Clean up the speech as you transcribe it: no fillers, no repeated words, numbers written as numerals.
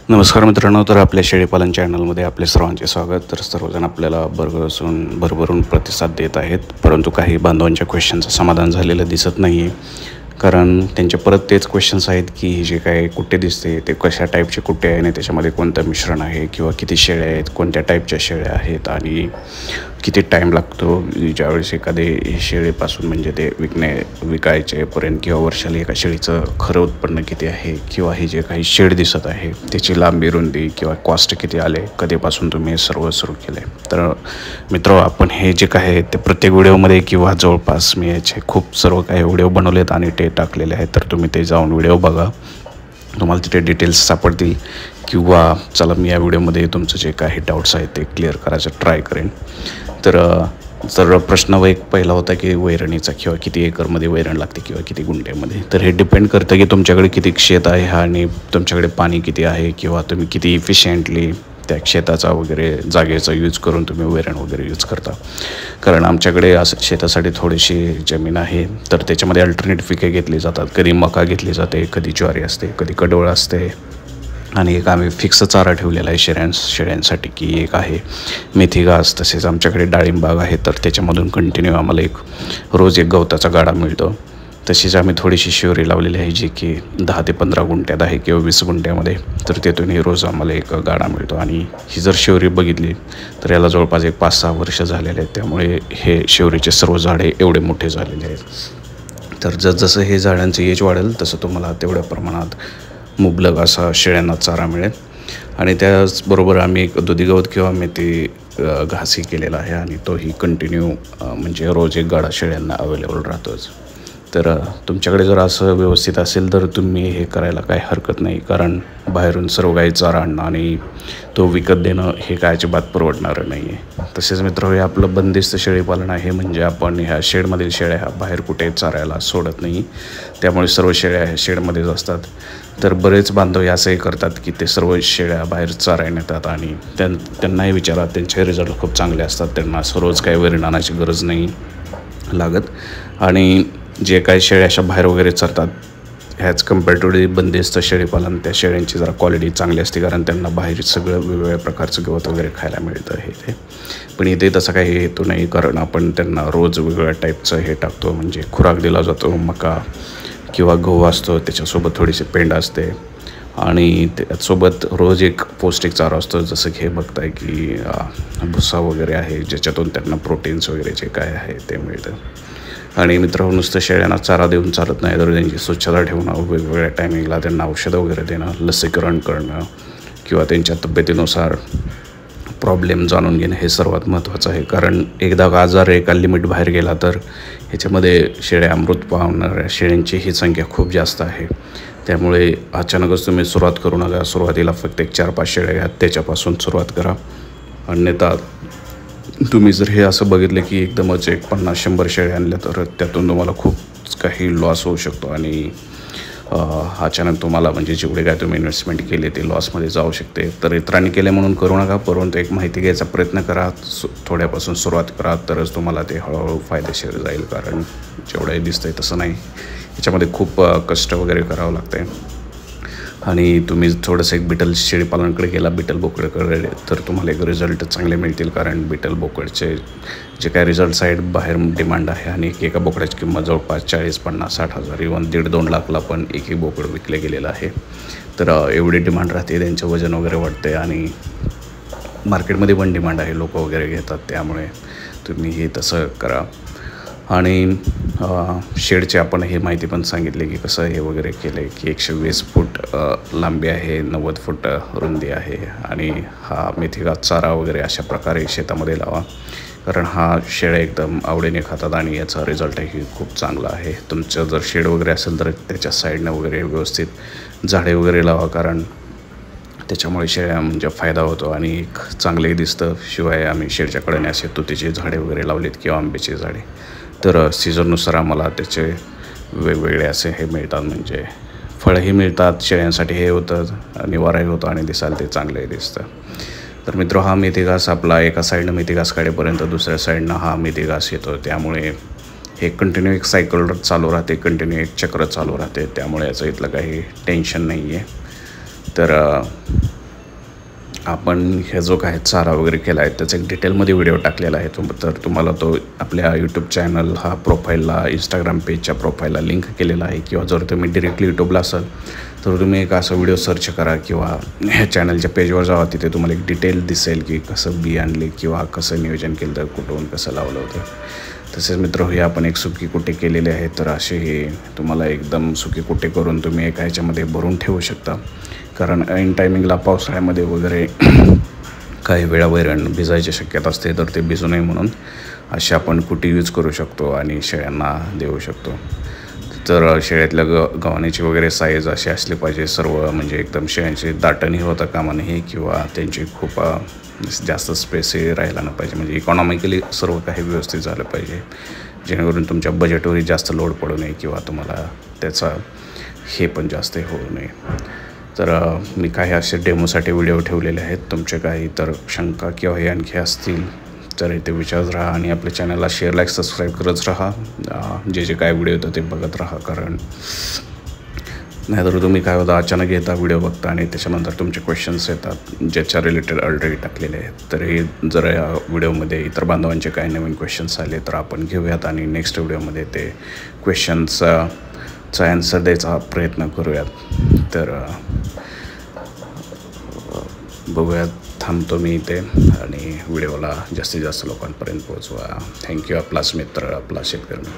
नमस्कार मित्रांनो, तर आपल्या शेळीपालन चॅनलमध्ये आपले सर्वांचे स्वागत. तर सर्वजण आपल्याला भरभरून प्रतिसाद देत आहेत, परंतु काही बांधवांच्या क्वेश्चनचं समाधान झालेलं दिसत नाही आहे. कारण त्यांचे परत तेच क्वेश्चन्स आहेत की जे काय कुट्टे दिसते ते कशा टाईपचे कुट्टे आहे आणि त्याच्यामध्ये कोणतं मिश्रण आहे किंवा किती शेळ्या आहेत, कोणत्या टाईपच्या शेळ्या आहेत आणि किती टाईम लागतो ज्यावेळेस एखादे शेळीपासून म्हणजे ते विकायचेपर्यंत किंवा वर्षाला एका शेळीचं खरं उत्पन्न किती आहे किंवा हे जे काही शेड दिसत आहे त्याची लांबी रुंदी किंवा कॉस्ट किती आले, कधीपासून तुम्ही सर्व सुरू केले. तर मित्र, आपण हे जे काय आहे ते प्रत्येक व्हिडिओमध्ये किंवा जवळपास मी याचे खूप सर्व काही व्हिडिओ बनवलेत आणि ते टाकलेले आहेत. तर तुम्ही ते जाऊन व्हिडिओ बघा, तुम्हाला तिथे डिटेल्स सापडतील. किंवा चला मी या व्हिडिओमध्ये तुमचं जे काही डाऊट्स आहेत ते क्लिअर करायचं ट्राय करेन. तर प्रश्न एक पहिला होता की वैरणीचा किंवा किती एकरमध्ये वैरण लागते किंवा किती गुंठ्यामध्ये. तर हे डिपेंड करतं की तुमच्याकडे किती शेत आहे आणि तुमच्याकडे पाणी किती आहे किंवा तुम्ही किती इफिशियंटली त्या शेताचा वगैरे जागेचा यूज करून तुम्ही वैरण वगैरे यूज करता. कारण आमच्याकडे असं शेतासाठी थोडीशी जमीन आहे, तर त्याच्यामध्ये अल्टरनेट पिके घेतली जातात. कधी मका घेतली जाते, कधी ज्वारी असते, कधी कडोळ असते आणि एक आम्ही फिक्स चारा ठेवलेला आहे शेळ्यांसाठी की एक आहे मेथी घास. तसेच आमच्याकडे डाळिंबाग आहे, तर त्याच्यामधून कंटिन्यू आम्हाला रोज एक गवताचा गाडा मिळतो. तशीच आम्ही थोडीशी शिवरी लावलेली आहे जी की 10 ते 15 गुंठ्यात आहे किंवा 20 गुंठ्यामध्ये. तर त्यातूनही रोज आम्हाला एक गाडा मिळतो आणि ही जर शिवरी बघितली तर याला जवळपास एक 5-6 वर्ष झालेले आहेत. त्यामुळे हे शिवरीचे सर्व झाडे एवढे मोठे झालेले आहेत. तर जसं हे झाडांचं एज वाढेल तसं तुम्हाला तेवढ्या प्रमाणात मुबलक असा शेळ्यांना चारा मिळेल. आणि त्याचबरोबर आम्ही एक दुधी गवत किंवा मेथी घासही केलेला आहे आणि तोही कंटिन्यू म्हणजे रोज एक गाडा शेळ्यांना अवेलेबल राहतोच. तर तुमच्याकडे जर असं व्यवस्थित असेल तर तुम्ही हे करायला काही हरकत नाही. कारण बाहेरून सर्व काही चारा आणणं आणि तो विकत देणं हे काय अजिबात परवडणारं नाही आहे. तसेच मित्र, हे आपलं बंदिस्त शेळीपालन आहे, म्हणजे आपण ह्या शेडमधील शेळ्या ह्या बाहेर कुठे चारायला सोडत नाही. त्यामुळे सर्व शेळ्या ह्या शेडमध्येच असतात. तर बरेच बांधव असंही करतात की ते सर्व शेळ्या बाहेर चारायला नेतात आणि त्यांनाही विचारा, त्यांचे रिझल्ट खूप चांगले असतात. त्यांना असं रोज काही वैरण आणायची गरज नाही लागत. आणि जे काही शेळ्या अशा बाहेर वगैरे चरतात ह्याच कम्पॅरेटिव्हली बंदिस्त शेळीपालन त्या शेळ्यांची जरा क्वालिटी चांगली असते, कारण त्यांना बाहेर सगळं वेगवेगळ्या प्रकारचं गवत वगैरे खायला मिळतं हे. पण इथे तसं काही हेतू नाही, कारण आपण त्यांना रोज वेगवेगळ्या टाईपचं हे टाकतो, म्हणजे खुराक दिला जातो. मका किंवा गहू असतो, त्याच्यासोबत थोडीशी पेंड असते आणि त्यासोबत रोज एक पौष्टिक चारा असतो. जसं की हे बघताय की भुसा वगैरे आहे, ज्याच्यातून त्यांना प्रोटीन्स वगैरे जे काय आहे ते मिळतं. आणि मित्रांनो, नुसतं शेळ्यांना चारा देऊन चालत नाही, तर त्यांची स्वच्छता ठेवणं, वेगवेगळ्या टायमिंगला त्यांना औषधं वगैरे देणं, लसीकरण करणं किंवा त्यांच्या तब्येतीनुसार प्रॉब्लेम जाणून घेणं हे सर्वात महत्त्वाचं आहे. कारण एकदा आजार एका लिमिट बाहेर गेला तर ह्याच्यामध्ये शेळ्या मृत पावणाऱ्या शेळ्यांची ही संख्या खूप जास्त आहे. त्यामुळे अचानकच तुम्ही सुरुवात करू नका. सुरुवातीला फक्त एक 4-5 शेळ्या घ्या, त्याच्यापासून सुरुवात करा. अन्यथा तुम्ही जर हे असं बघितलं की एकदमच एक 50-100 शेळ्या आणल्या तर त्यातून तुम्हाला खूप काही लॉस होऊ शकतो आणि अचानक तुम्हाला म्हणजे जेवढे काय तुम्ही इन्व्हेस्टमेंट केली ते लॉसमध्ये जाऊ शकते. तर इतरांनी केले म्हणून करू नका, परंतु एक माहिती घ्यायचा प्रयत्न करा, थोड्यापासून सुरुवात करा, तरच तुम्हाला ते हळूहळू फायदेशीर जाईल. कारण जेवढंही दिसतंय तसं नाही, याच्यामध्ये खूप कष्ट वगैरे करावं लागतं आहे. आणि तुम्ही थोडंसं एक बिटल शेळीपालनाकडे गेला, बिटल बोकडकडे, तर तुम्हाला एक रिझल्ट चांगले मिळतील. कारण बिटल बोकडचे जे काय रिझल्ट्स आहेत बाहेर डिमांड आहे आणि एका बोकडाची किंमत जवळपास 40-50-60 हजार इव्हन 1.5-2 लाखला पण एक बोकड विकले गेलेलं आहे. तर एवढी डिमांड राहते, त्यांचं वजन वगैरे वाढते आणि मार्केटमध्ये पण डिमांड आहे, लोक वगैरे घेतात. त्यामुळे तुम्ही हे तसं करा. आणि शेडचे आपण हे माहिती पण सांगितली की कसं हे वगैरे केलं आहे की 120 फूट लांबी आहे, 90 फूट रुंदी आहे आणि हा मेथीघात चारा वगैरे अशा प्रकारे शेतामध्ये लावा. कारण हा शेळ्या एकदम आवडीने खातात आणि याचा रिझल्टही खूप चांगला आहे. तुमचं जर शेड वगैरे असेल तर त्याच्या साईडनं वगैरे व्यवस्थित झाडे वगैरे लावा, कारण त्याच्यामुळे शेळ्या म्हणजे फायदा होतो आणि एक चांगलंही दिसतं. शिवाय आम्ही शेडच्या कडेने असे तुतीची झाडे वगैरे लावलीत किंवा आंब्याची झाडे, तर सीझननुसार आम्हाला त्याचे वेगवेगळे असे हे मिळतात, म्हणजे फळंही मिळतात. शेळ्यांसाठी हे होतं, निवाराही होतो आणि दिसायला ते चांगलंही दिसतं. तर मित्र, हा मेथी घास आपला एका साईडनं मेथी घास काढेपर्यंत दुसऱ्या साईडनं हा मेथी घास येतो. त्यामुळे हे कंटिन्यू एक सायकल चालू राहते, कंटिन्यू एक चक्र चालू राहते. त्यामुळे याचं इथलं काही टेन्शन नाही आहे. तर आपण हे जो काय चारा वगैरे केला आहे त्याचा एक डिटेलमध्ये व्हिडिओ टाकलेला आहे. तर तुम्हाला तो आपल्या यूट्यूब चॅनल हा प्रोफाईलला, इंस्टाग्राम पेजच्या प्रोफाईलला लिंक केलेला आहे. किंवा जर तुम्ही डिरेक्टली यूट्यूबला असाल तर तुम्ही एक असा व्हिडिओ सर्च करा किंवा ह्या चॅनलच्या पेजवर जावा. तिथे तुम्हाला एक डिटेल दिसेल की कसं बी आणले किंवा कसं नियोजन केलं, तर कुठून कसं लावलं होतं. तसेच मित्र, हे आपण एक सुकी कुटे केलेले आहेत. तर असे हे तुम्हाला एकदम सुकी कुटे करून तुम्ही एका ह्याच्यामध्ये भरून ठेवू शकता. कारण ऐन टायमिंगला पावसाळ्यामध्ये वगैरे काही वेळा वैरण भिजायची शक्यता असते, तर ते भिजू नये म्हणून असे आपण कुटी यूज करू शकतो आणि शेळ्यांना देऊ शकतो. तर शेळ्यातल्या गव्हाणीची वगैरे साईज अशी असली पाहिजे सर्व, म्हणजे एकदम शेळ्यांची दाटणी होता कामा नये किंवा त्यांची खूप जास्त स्पेसही राहायला न पाहिजे. म्हणजे इकॉनॉमिकली सर्व काही व्यवस्थित झालं पाहिजे, जेणेकरून तुमच्या बजेटवरही जास्त लोड पडू नये किंवा तुम्हाला त्याचा हे पण जास्त होऊ नये. तर मी काही असे डेमोसाठी व्हिडिओ ठेवलेले आहेत. तुमचे काही तर शंका किंवा हे आणखी असतील तर इथे विचारत राहा आणि आपल्या चॅनलला शेअर, लाईक, सबस्क्राईब करत राहा. जे काय व्हिडिओ येतं ते बघत राहा. कारण नाहीतर तुम्ही काय होतं, अचानक येता व्हिडिओ बघता आणि त्याच्यानंतर तुमचे क्वेश्चन्स येतात ज्याच्या रिलेटेड ऑलरेडी टाकलेले आहेत. तर हे जर या व्हिडिओमध्ये इतर बांधवांचे काही नवीन क्वेश्चन्स आले तर आपण घेऊयात आणि नेक्स्ट व्हिडिओमध्ये ते क्वेश्चन्सचा आन्सर द्यायचा प्रयत्न करूयात. तर बघूयात. थांबतो मी इथे आणि व्हिडिओला जास्तीत जास्त लोकांपर्यंत पोहोचवा. थँक्यू. आपलाच मित्र, आपला शेतकरी.